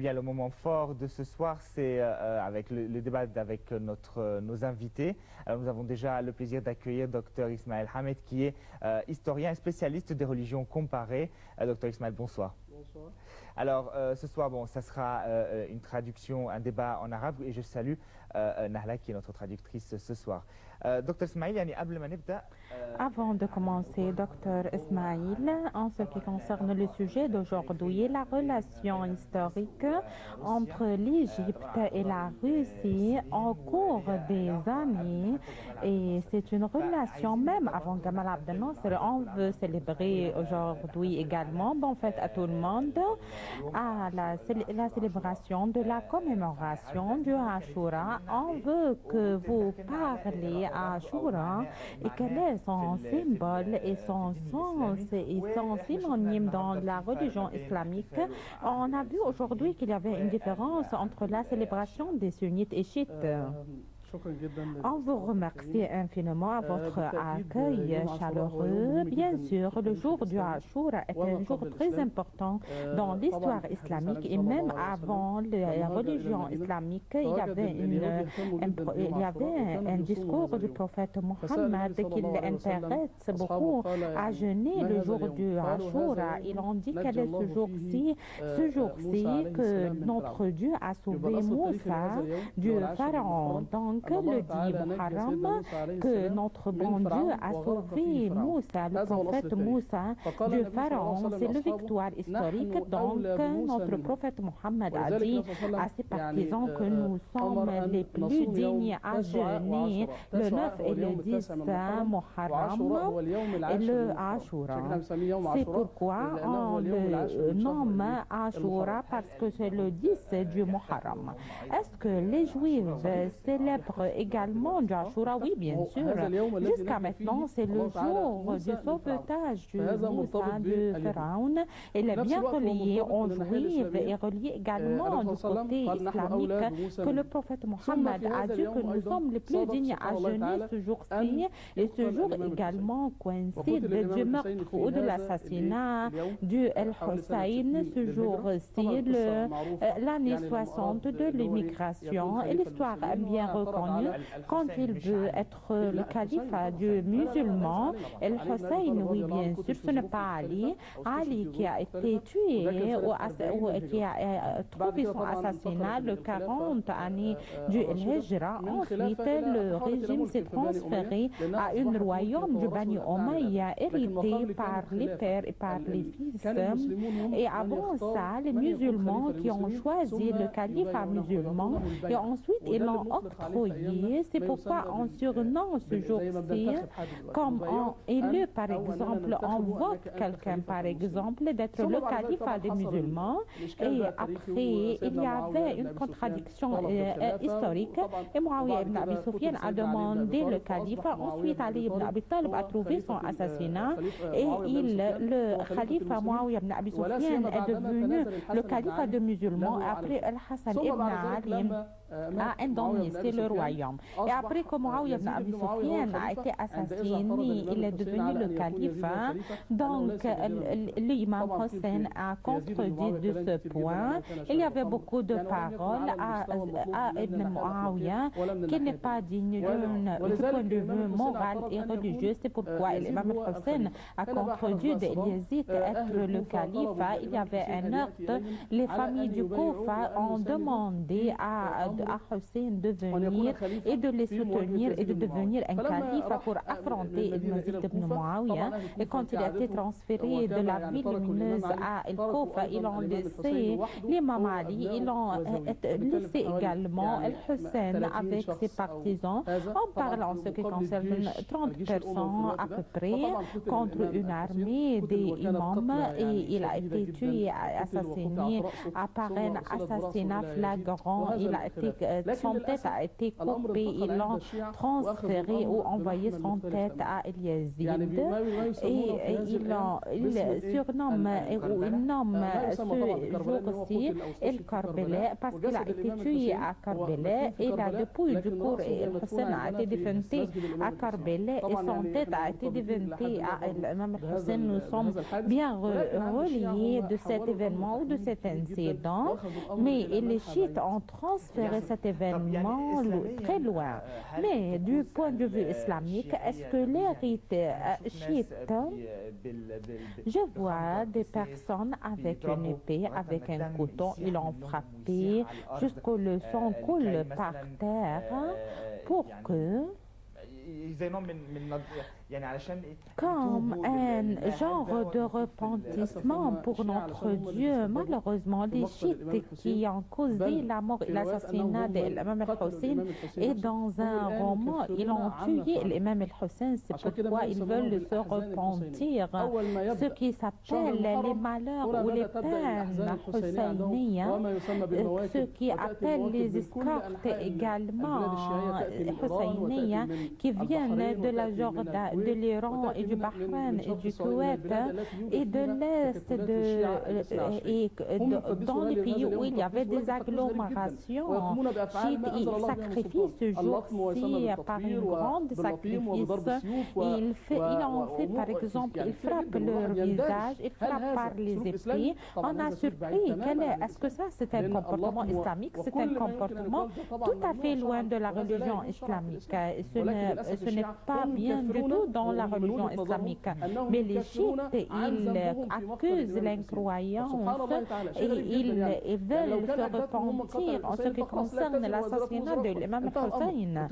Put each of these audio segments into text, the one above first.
bien, le moment fort de ce soir, c'est avec le débat avec nos invités. Alors, nous avons déjà le plaisir d'accueillir Dr Ismaël Hamed, qui est historien et spécialiste des religions comparées. Dr Ismaël, bonsoir. Bonsoir. Alors, ce soir, bon, ça sera une traduction, un débat en arabe, et je salue Nahla, qui est notre traductrice ce soir. Dr Ismaël, Avant de commencer, Dr Ismail, en ce qui concerne le sujet d'aujourd'hui, la relation historique entre l'Égypte et la Russie au cours des années, et c'est une relation même avant Gamal Abdel Nasser. On veut célébrer aujourd'hui également, bonne fête à tout le monde, à la célébration de la commémoration du Ashura. On veut que vous parlez à Ashura et quel est son symbole et son sens et son synonyme dans la religion islamique. On a vu aujourd'hui qu'il y avait une différence entre la célébration des sunnites et chiites. On vous remercie infiniment à votre accueil chaleureux. Bien sûr, le jour du Ashura est un jour très important dans l'histoire islamique et même avant la religion islamique, il y avait un discours du prophète Mohammed qui l'intéresse beaucoup à jeûner le jour du Ashura. Il en dit quel est ce jour-ci que notre Dieu a sauvé Moussa du pharaon. Donc, le dit Muharram, que notre bon Dieu a sauvé Moussa, le prophète Moussa, du pharaon. C'est la victoire historique. Donc, notre prophète Mohammed a dit à ses partisans que nous sommes les plus dignes à jeûner le 9 et le 10 Muharram et le Ashura. C'est pourquoi on le nomme Ashura, parce que c'est le 10 du Muharram. Est-ce que les Juifs célèbrent également du Ashura? Oui, bien sûr. Jusqu'à maintenant, c'est le jour du sauvetage du Moussa du Pharaon. Il est bien relié aux Juifs et relié également du côté islamique que le prophète Mohammed a dit que nous sommes les plus dignes à jeûner ce jour-ci. Et ce jour également coïncide du meurtre ou de l'assassinat du El-Hussein. Ce jour-ci, l'année 60 de l'immigration, et l'histoire est bien reconnue. Quand il veut être le calife du musulman, El-Hussein, oui, bien sûr, ce n'est pas Ali. Ali qui a été tué ou qui a trouvé son assassinat le 40 années du Hijra. Ensuite, le régime s'est transféré à un royaume du Bani Umayya, hérité par les pères et par les fils. Et avant ça, les musulmans qui ont choisi le califat musulman, et ensuite ils l'ont octroyé. C'est pourquoi on surnomme ce jour-ci comme on élu, par exemple, on vote quelqu'un, par exemple, d'être le califat des musulmans. Et après, il y avait une contradiction historique. Et Muawiyah ibn Abi Sufyan a demandé le califat. Ensuite, Ali ibn Abi Talib a trouvé son assassinat. Et le califat Muawiyah ibn Abi Sufyan est devenu le califat des musulmans. Après, Al-Hassan ibn Ali a indemnisé le royaume. Et après que Muawiyah ibn Abi Sufyan a été assassiné, il est devenu le califat. Donc, l'imam Hussein a contredit de ce point. Il y avait beaucoup de paroles à Ibn Muawiyah qui n'est pas digne du point de vue moral et religieux. C'est pourquoi l'imam Hussein a contredit d'Yezid être le califat. Il y avait un heurte. Les familles du Koufa ont demandé à Hussein de venir et de les soutenir et de devenir un calife pour affronter Yazid ibn Muawiyah. Et quand il a été transféré de la ville lumineuse à El Koufa, ils ont laissé l'imam Ali, ils ont laissé également El Hussein avec ses partisans. On parle en ce qui concerne 30 personnes à peu près contre une armée des imams, et il a été tué, assassiné par un assassinat flagrant. Il a été son tête a été coupée, ils l'ont transféré ou envoyé son tête à Yazid. Et il surnomme ou il nomme ce jour-ci El Karbala parce qu'il a été tué à Karbala et la dépouille du corps El-Hussein a été défuntée à Karbala et son tête a été défuntée à l'imam El-Hussein. Nous sommes bien reliés de cet événement ou de cet incident, mais les chiites ont transféré cet événement très loin. Mais du point de vue islamique, est-ce que les rites chiites, je vois des personnes avec une épée, avec un couteau, ils l'ont frappé jusqu'à le sang coule par terre pour que comme un genre de repentissement pour notre Dieu. Malheureusement, les chiites qui ont causé la mort et l'assassinat de l'imam al-Hussein et dans un roman, ils ont tué l'imam al-Hussein. C'est pourquoi ils veulent se repentir. Ce qui s'appelle les malheurs ou les peines husseiniens, ce qui appelle les escortes également husseiniens qui viennent de la Jordanie, de l'Iran et du Bahreïn et du Koweït et de l'Est dans les pays où il y avait des agglomérations chiites. Ils sacrifient ce jour-ci par une grande sacrifice. Ils en fait par exemple, ils frappent leur visage, ils frappent par les épées. On a surpris, est-ce que ça c'est un comportement islamique? C'est un comportement tout à fait loin de la religion islamique. Ce n'est pas bien du tout dans la religion islamique. Mais les chiites, ils accusent l'incroyance et ils veulent se repentir en ce qui concerne l'assassinat de l'imam Hussein.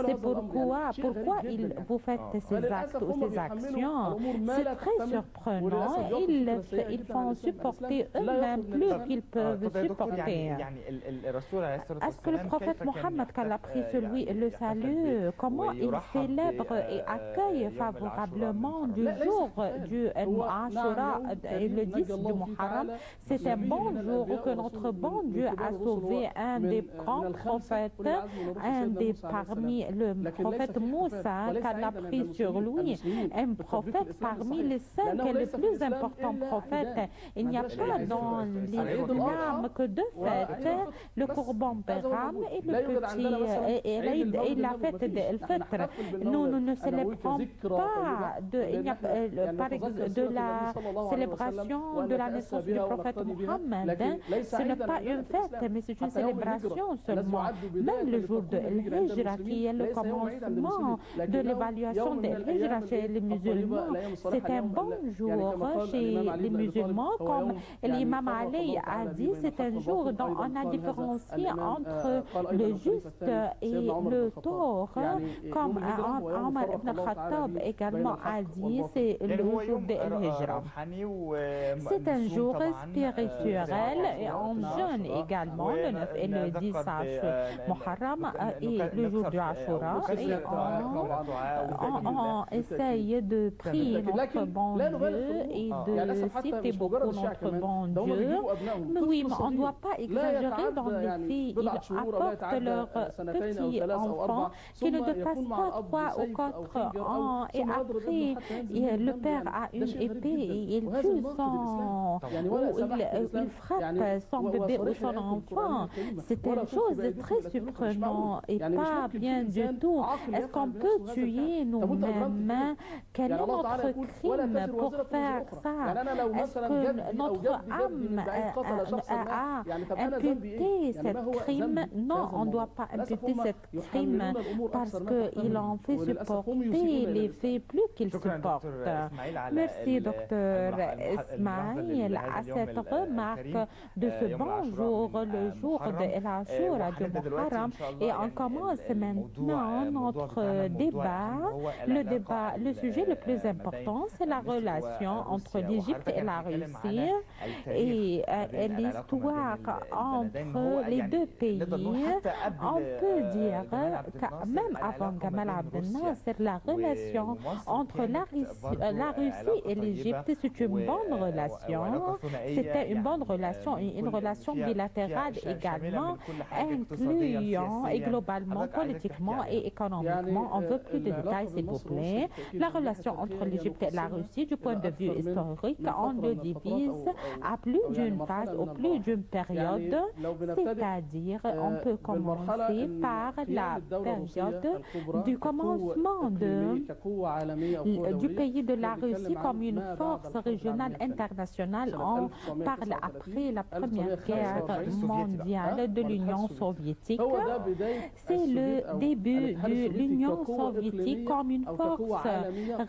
C'est pourquoi vous faites ces actes ou ces actions. C'est très surprenant. Ils font supporter eux-mêmes plus qu'ils peuvent supporter. Est-ce que le prophète Mohammed, quand il a pris le salut, comment il célèbre et accueille favorablement du jour du Ashura et le 10 du Muharram? C'est un bon jour où que notre bon Dieu a sauvé un des grands prophètes, parmi le prophète Moussa, qu'Allah a pris sur lui, un prophète parmi les 5 les plus importants prophètes. Il n'y a pas dans l'islam que deux fêtes, le Courban Béram et le petit et la fête d'El-Fitr. Nous ne célébrons pas de la célébration de la naissance du prophète Mohammed. Ce n'est pas une fête, mais c'est une célébration seulement. Même le jour de l'Hijra, qui est le commencement de l'évaluation de l'Hijra chez les musulmans, c'est un bon jour chez les musulmans. Comme l'imam Ali a dit, c'est un jour dont on a différencié entre le juste et le tort. Comme Omar ibn Khattab également a dit, c'est le jour de l'Hijra. C'est un jour spirituel et on jeûne également le 9 et le 10 Muharram et le jour du Ashura et on essaye de prier notre bon Dieu et de citer beaucoup notre bon Dieu. Mais oui, mais on ne doit pas exagérer dans les filles. Ils apportent leurs petits enfants qui ne dépassent pas 3 ou 4 ans et après le père a une épée et il tue il frappe son bébé ou son enfant. C'est une chose très surprenante et pas bien du tout. Est-ce qu'on peut tuer nous-mêmes? Quel est notre crime pour faire ça? Est-ce que notre âme a imputé ce crime? Non, on ne doit pas imputer ce crime parce qu'il en fait supporter les faits plus qu'il supporte. Merci, docteur Ismail, à cette remarque de ce bon jour, le jour de l'Ashura du Muharram. Et on commence maintenant notre débat. Le sujet le plus important, c'est la relation entre l'Égypte et la Russie et l'histoire entre les deux pays. On peut dire que même avant Gamal Abdel Nasser, la relation relation entre la Russie et l'Égypte, c'est une bonne relation. C'était une bonne relation, une relation bilatérale également, incluant et globalement, politiquement et économiquement. On veut plus de détails, s'il vous plaît. La relation entre l'Égypte et la Russie, du point de vue historique, on le divise à plus d'une phase ou plus d'une période, c'est-à-dire on peut commencer par la période du commencement du pays de la Russie comme une force régionale internationale. On parle après la Première Guerre mondiale de l'Union soviétique. C'est le début de l'Union soviétique comme une force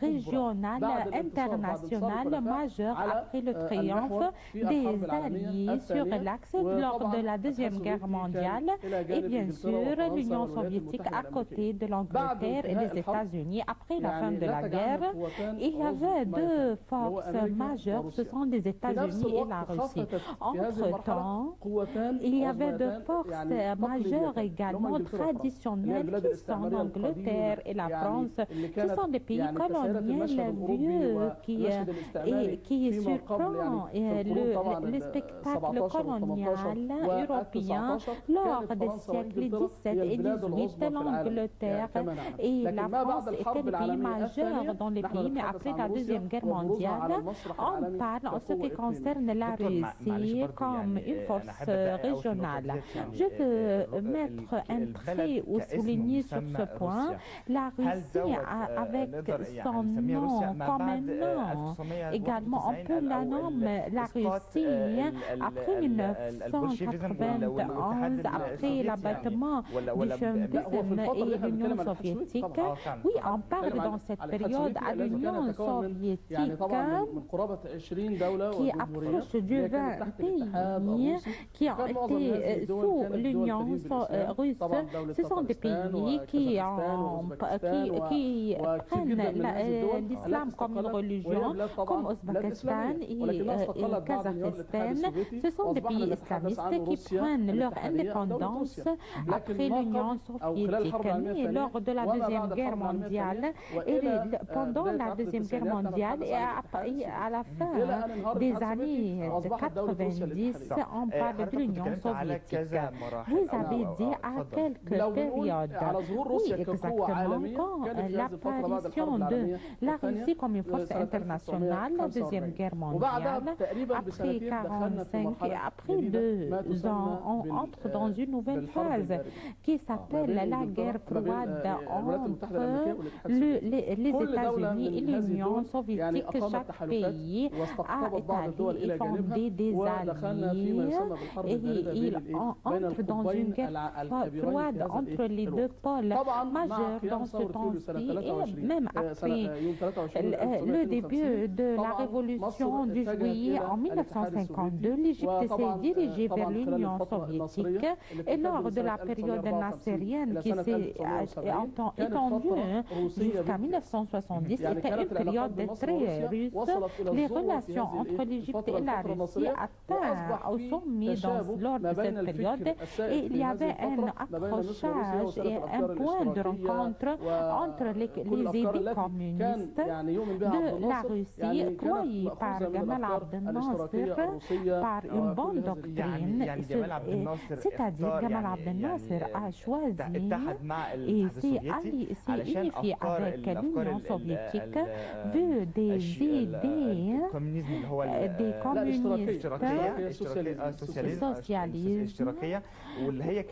régionale internationale majeure après le triomphe des Alliés sur l'Axe lors de la Deuxième Guerre mondiale et bien sûr l'Union soviétique à côté de l'Angleterre et des États-Unis. Après la fin de la guerre, il y avait deux forces majeures, ce sont les États-Unis et la Russie. Entre-temps, il y avait deux forces majeures également traditionnelles qui sont l'Angleterre et la France. Ce sont des pays coloniaux vieux qui surprend le spectacle colonial européen lors des siècles XVII et XVIII. L'Angleterre et la France étaient des pays majeurs dans les pays, mais après la Deuxième Guerre mondiale, on parle en ce qui concerne la Russie comme une force régionale. Je veux mettre un trait ou souligner sur ce point. La Russie, avec son nom comme un nom, également on peut la nommer la Russie après 1991, après l'abattement du communisme et l'Union soviétique. Oui, on parle dans cette période à l'Union soviétique qui approche du 20 pays qui ont été sous l'Union russe. Ce sont des pays qui prennent l'islam comme une religion, comme Ouzbékistan et Kazakhstan. Ce sont des pays islamistes qui prennent leur indépendance après l'Union soviétique. Mais lors de la Deuxième Guerre mondiale, et pendant la Deuxième Guerre mondiale et à la fin des années 90, on parle de l'Union soviétique. Vous avez dit à quelques périodes. Oui, exactement. Quand l'apparition de la Russie comme une force internationale, la Deuxième Guerre mondiale, après 1945 et après 2 ans, on entre dans une nouvelle phase qui s'appelle la guerre froide entre les États-Unis et l'Union soviétique. Chaque pays a établi et fondé des alliés et il entre dans une guerre froide entre les deux pôles majeurs dans ce temps-ci et même après le début de la révolution du juillet en 1952, l'Égypte s'est dirigée vers l'Union soviétique et lors de la période nassérienne qui s'est étendue jusqu'à 1970 était une période très russe. Les relations entre l'Égypte et la Russie atteignent au sommet lors de cette période et il y avait un accrochage et un point de rencontre entre les idées communistes de la Russie croyées par Gamal Abdel Nasser par une bonne doctrine, c'est-à-dire Gamal Abdel Nasser a choisi et s'est unifié avec l'Union soviétique vu des idées des communistes socialisme et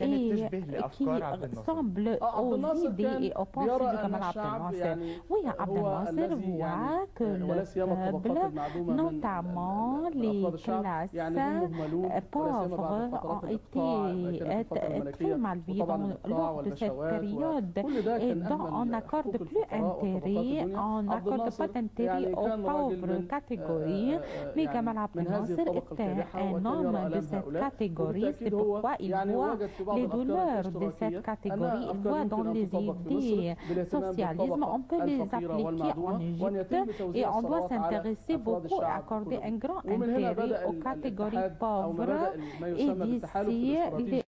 qui ressemble aux idées et aux pensées de Gamal Abdel Nasser. Oui, Abdel Nasser voit que le peuple, notamment les classes pauvres, ont été très mal vues lors de cette période et dont on n'accorde plus intérêt, on n'accorde pas d'intérêt aux pauvres catégories. Mais Gamal Abdel Nasser était un homme de cette catégorie, c'est pourquoi il voit les douleurs de cette catégorie, il voit dans les idées socialisme, on peut les appliquer en Égypte et on doit s'intéresser beaucoup et accorder un grand intérêt aux catégories pauvres. Et d'ici,